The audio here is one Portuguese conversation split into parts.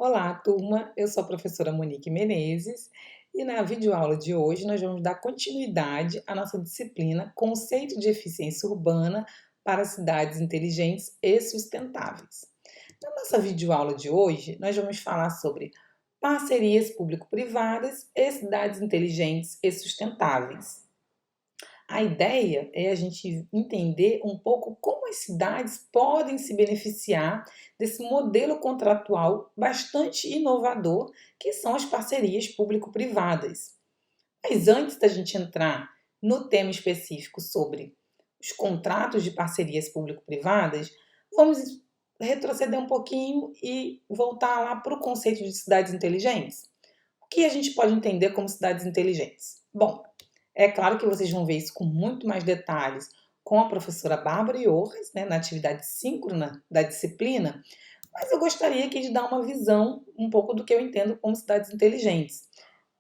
Olá, turma! Eu sou a professora Monique Menezes e na videoaula de hoje nós vamos dar continuidade à nossa disciplina Conceito de Eficiência Urbana para Cidades Inteligentes e Sustentáveis. Na nossa videoaula de hoje, nós vamos falar sobre parcerias público-privadas e cidades inteligentes e sustentáveis. A ideia é a gente entender um pouco como as cidades podem se beneficiar desse modelo contratual bastante inovador, que são as parcerias público-privadas. Mas antes da gente entrar no tema específico sobre os contratos de parcerias público-privadas, vamos retroceder um pouquinho e voltar lá para o conceito de cidades inteligentes. O que a gente pode entender como cidades inteligentes? Bom, é claro que vocês vão ver isso com muito mais detalhes com a professora Bárbara Iorras, né, na atividade síncrona da disciplina, mas eu gostaria aqui de dar uma visão um pouco do que eu entendo como cidades inteligentes.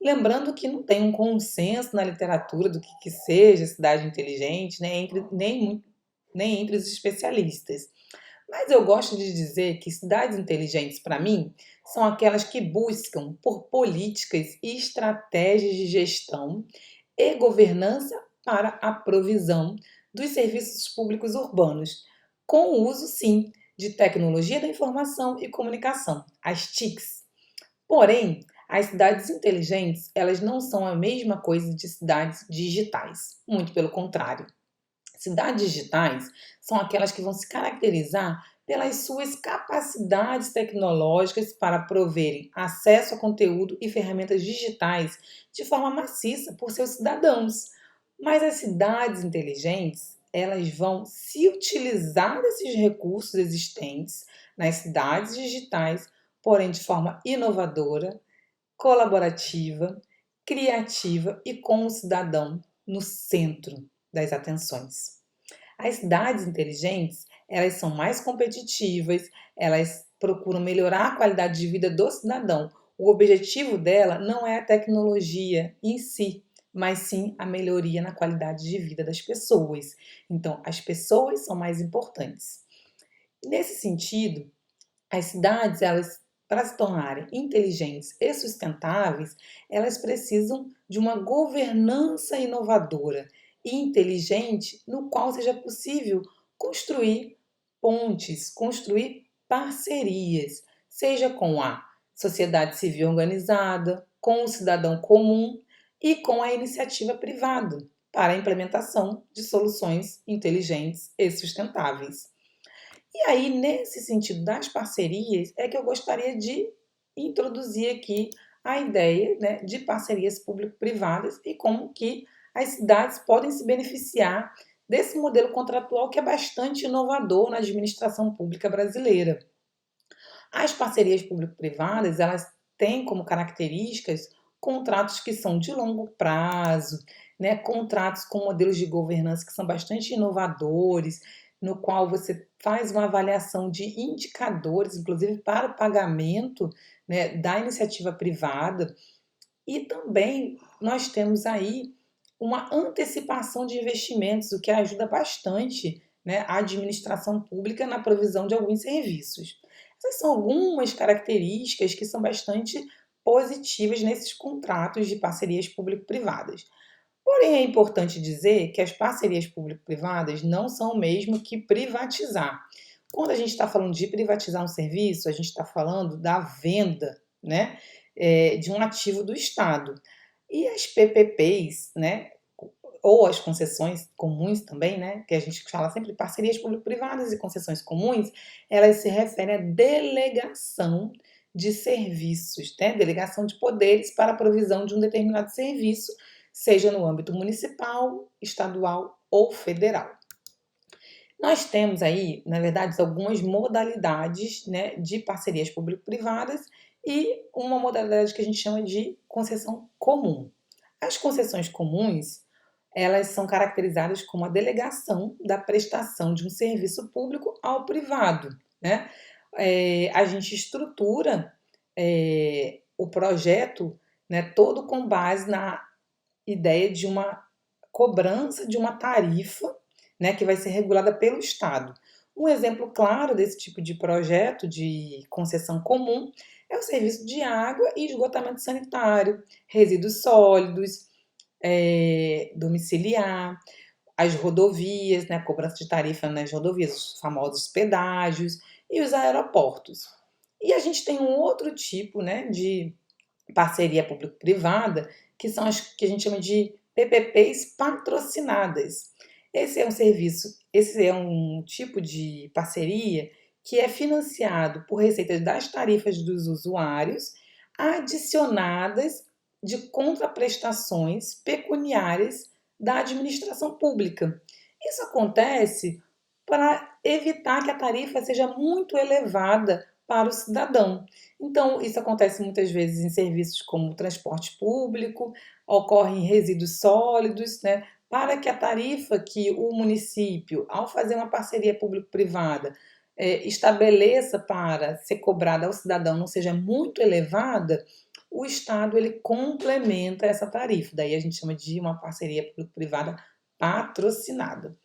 Lembrando que não tem um consenso na literatura do que seja cidade inteligente, né, nem entre os especialistas. Mas eu gosto de dizer que cidades inteligentes, para mim, são aquelas que buscam por políticas e estratégias de gestão e governança para a provisão dos serviços públicos urbanos, com o uso, sim, de tecnologia da informação e comunicação, as TICs. Porém, as cidades inteligentes, elas não são a mesma coisa de cidades digitais, muito pelo contrário. Cidades digitais são aquelas que vão se caracterizar pelas suas capacidades tecnológicas para proverem acesso a conteúdo e ferramentas digitais de forma maciça por seus cidadãos. Mas as cidades inteligentes, elas vão se utilizar desses recursos existentes nas cidades digitais, porém de forma inovadora, colaborativa, criativa e com o cidadão no centro das atenções. As cidades inteligentes, elas são mais competitivas, elas procuram melhorar a qualidade de vida do cidadão. O objetivo dela não é a tecnologia em si, mas sim a melhoria na qualidade de vida das pessoas. Então, as pessoas são mais importantes. Nesse sentido, as cidades, elas, para se tornarem inteligentes e sustentáveis, elas precisam de uma governança inovadora e inteligente, no qual seja possível construir pontes, construir parcerias, seja com a sociedade civil organizada, com o cidadão comum e com a iniciativa privada, para a implementação de soluções inteligentes e sustentáveis. E aí, nesse sentido das parcerias, é que eu gostaria de introduzir aqui a ideia, né, de parcerias público-privadas e como que as cidades podem se beneficiar desse modelo contratual que é bastante inovador na administração pública brasileira. As parcerias público-privadas, elas têm como características contratos que são de longo prazo, né, contratos com modelos de governança que são bastante inovadores, no qual você faz uma avaliação de indicadores, inclusive para o pagamento, né, da iniciativa privada. E também nós temos aí uma antecipação de investimentos, o que ajuda bastante, né, a administração pública na provisão de alguns serviços. Essas são algumas características que são bastante positivas nesses contratos de parcerias público-privadas. Porém, é importante dizer que as parcerias público-privadas não são o mesmo que privatizar. Quando a gente está falando de privatizar um serviço, a gente está falando da venda, né, de um ativo do Estado. E as PPPs, né, ou as concessões comuns também, né, que a gente fala sempre parcerias público-privadas e concessões comuns, elas se referem à delegação de serviços, né, delegação de poderes para a provisão de um determinado serviço, seja no âmbito municipal, estadual ou federal. Nós temos aí, na verdade, algumas modalidades, né, de parcerias público-privadas e uma modalidade que a gente chama de concessão comum. As concessões comuns, elas são caracterizadas como a delegação da prestação de um serviço público ao privado, né? A gente estrutura o projeto, né, todo com base na ideia de uma cobrança de uma tarifa, né, que vai ser regulada pelo Estado. Um exemplo claro desse tipo de projeto de concessão comum É o serviço de água e esgotamento sanitário, resíduos sólidos, domiciliar, as rodovias, né, cobrança de tarifa nas rodovias, os famosos pedágios e os aeroportos. E a gente tem um outro tipo, né, de parceria público-privada, que são as que a gente chama de PPPs patrocinadas. Esse é um tipo de parceria que é financiado por receitas das tarifas dos usuários, adicionadas de contraprestações pecuniárias da administração pública. Isso acontece para evitar que a tarifa seja muito elevada para o cidadão. Então, isso acontece muitas vezes em serviços como transporte público, ocorrem resíduos sólidos, né? Para que a tarifa que o município, ao fazer uma parceria público-privada, estabeleça para ser cobrada ao cidadão não seja muito elevada, o Estado ele complementa essa tarifa. Daí a gente chama de uma parceria público-privada patrocinada.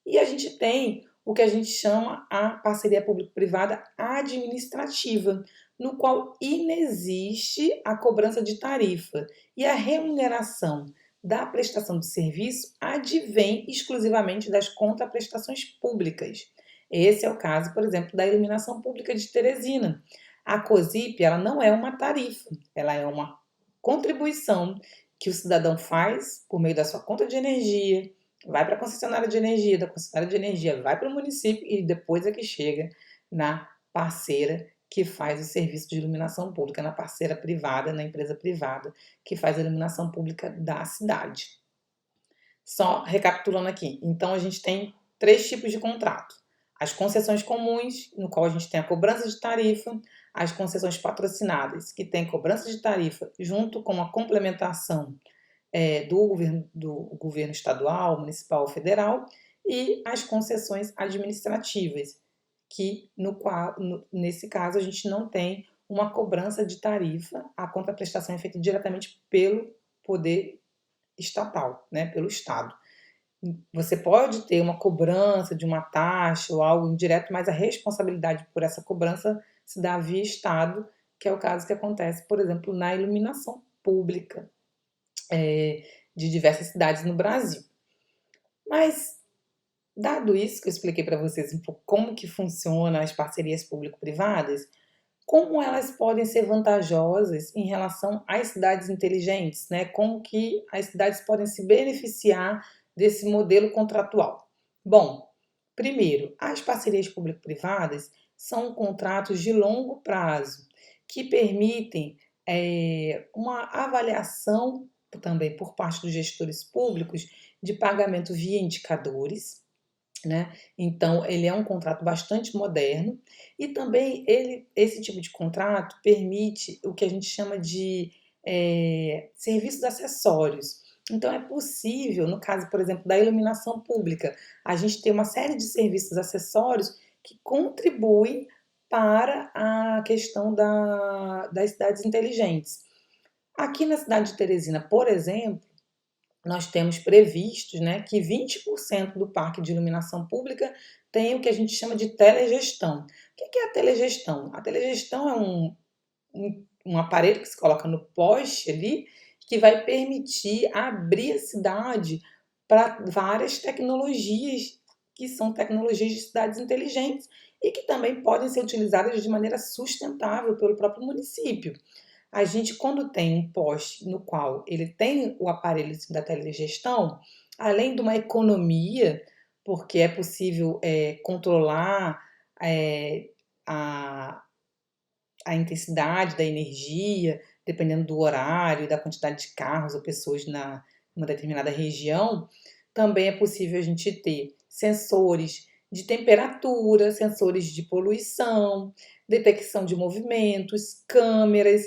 E a gente tem o que a gente chama a parceria público-privada administrativa, no qual inexiste a cobrança de tarifa e a remuneração da prestação de serviço advém exclusivamente das contraprestações públicas. Esse é o caso, por exemplo, da iluminação pública de Teresina. A COSIP, ela não é uma tarifa, ela é uma contribuição que o cidadão faz por meio da sua conta de energia, vai para a concessionária de energia, da concessionária de energia vai para o município e depois é que chega na parceira que faz o serviço de iluminação pública, na parceira privada, na empresa privada que faz a iluminação pública da cidade. Só recapitulando aqui, então a gente tem 3 tipos de contrato. As concessões comuns, no qual a gente tem a cobrança de tarifa, as concessões patrocinadas, que tem cobrança de tarifa junto com a complementação do governo estadual, municipal ou federal, e as concessões administrativas, que nesse caso a gente não tem uma cobrança de tarifa, a contraprestação é feita diretamente pelo poder estatal, né, pelo Estado. Você pode ter uma cobrança de uma taxa ou algo indireto, mas a responsabilidade por essa cobrança se dá via Estado, que é o caso que acontece, por exemplo, na iluminação pública de diversas cidades no Brasil. Mas, dado isso que eu expliquei para vocês um pouco como que funcionam as parcerias público-privadas, como elas podem ser vantajosas em relação às cidades inteligentes, né? Como que as cidades podem se beneficiar desse modelo contratual? Bom, primeiro, as parcerias público-privadas são contratos de longo prazo que permitem uma avaliação também por parte dos gestores públicos de pagamento via indicadores, né? Então, ele é um contrato bastante moderno e também esse tipo de contrato permite o que a gente chama de serviços acessórios. Então, é possível, no caso, por exemplo, da iluminação pública, a gente ter uma série de serviços acessórios que contribuem para a questão das cidades inteligentes. Aqui na cidade de Teresina, por exemplo, nós temos previstos, né, que 20% do parque de iluminação pública tem o que a gente chama de telegestão. O que é a telegestão? A telegestão é um aparelho que se coloca no poste ali, que vai permitir abrir a cidade para várias tecnologias, que são tecnologias de cidades inteligentes e que também podem ser utilizadas de maneira sustentável pelo próprio município. A gente, quando tem um poste no qual ele tem o aparelho da telegestão, além de uma economia, porque é possível controlar a, a intensidade da energia, dependendo do horário, da quantidade de carros ou pessoas numa determinada região, também é possível a gente ter sensores de temperatura, sensores de poluição, detecção de movimentos, câmeras,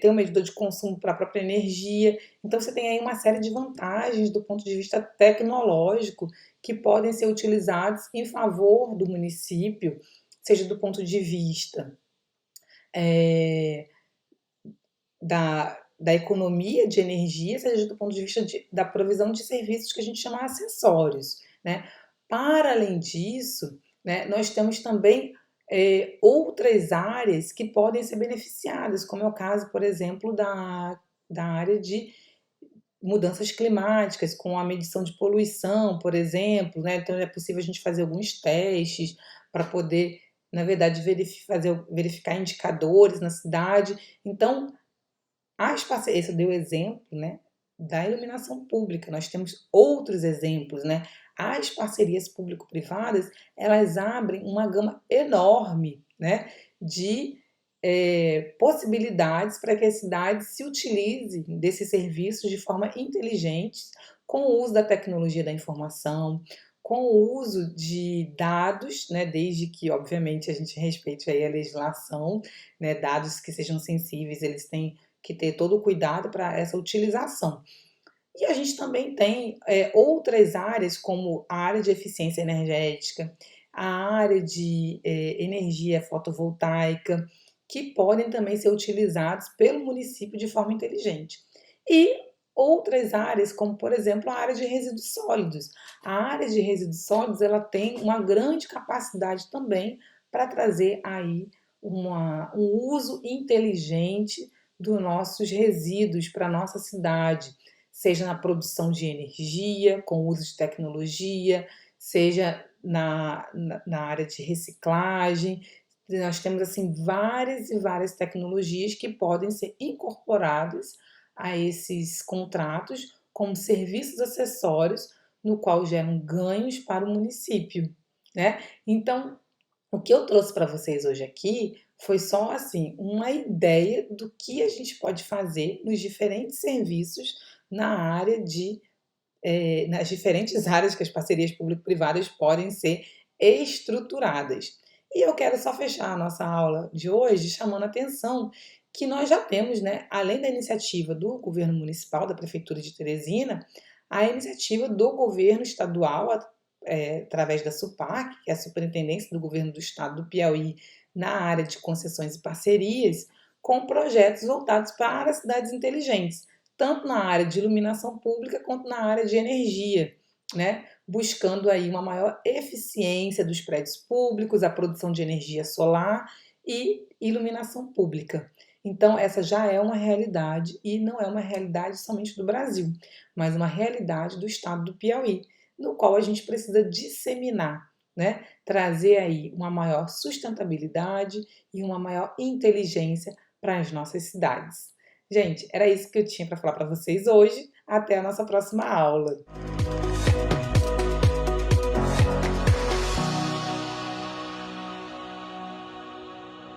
tem um medidor de consumo para a própria energia. Então você tem aí uma série de vantagens do ponto de vista tecnológico que podem ser utilizados em favor do município, seja do ponto de vista da economia de energia, seja do ponto de vista da provisão de serviços que a gente chama acessórios, né? Para além disso, né, nós temos também outras áreas que podem ser beneficiadas, como é o caso, por exemplo, da área de mudanças climáticas, com a medição de poluição, por exemplo, né? Então é possível a gente fazer alguns testes para poder, na verdade, verificar indicadores na cidade. Então, as parcerias, esse eu dei o exemplo, né, da iluminação pública, nós temos outros exemplos, né? As parcerias público-privadas, elas abrem uma gama enorme, né, de possibilidades para que as cidades se utilizem desses serviços de forma inteligente, com o uso da tecnologia da informação, com o uso de dados, né, desde que, obviamente, a gente respeite aí a legislação, né, dados que sejam sensíveis, eles têm que ter todo o cuidado para essa utilização. E a gente também tem outras áreas, como a área de eficiência energética, a área de energia fotovoltaica, que podem também ser utilizados pelo município de forma inteligente. E outras áreas, como por exemplo a área de resíduos sólidos. A área de resíduos sólidos ela tem uma grande capacidade também para trazer aí um uso inteligente dos nossos resíduos para a nossa cidade, seja na produção de energia, com o uso de tecnologia, seja na área de reciclagem. Nós temos assim várias e várias tecnologias que podem ser incorporadas a esses contratos como serviços acessórios, no qual geram ganhos para o município, né? Então, o que eu trouxe para vocês hoje aqui foi só assim uma ideia do que a gente pode fazer nos diferentes serviços na área de nas diferentes áreas que as parcerias público-privadas podem ser estruturadas. E eu quero só fechar a nossa aula de hoje chamando a atenção que nós já temos, né, além da iniciativa do governo municipal, da Prefeitura de Teresina, a iniciativa do governo estadual, através da SUPAC, que é a Superintendência do Governo do Estado do Piauí, na área de concessões e parcerias, com projetos voltados para cidades inteligentes, tanto na área de iluminação pública quanto na área de energia, né? Buscando aí uma maior eficiência dos prédios públicos, a produção de energia solar e iluminação pública. Então, essa já é uma realidade e não é uma realidade somente do Brasil, mas uma realidade do estado do Piauí, no qual a gente precisa disseminar, né? Trazer aí uma maior sustentabilidade e uma maior inteligência para as nossas cidades. Gente, era isso que eu tinha para falar para vocês hoje. Até a nossa próxima aula.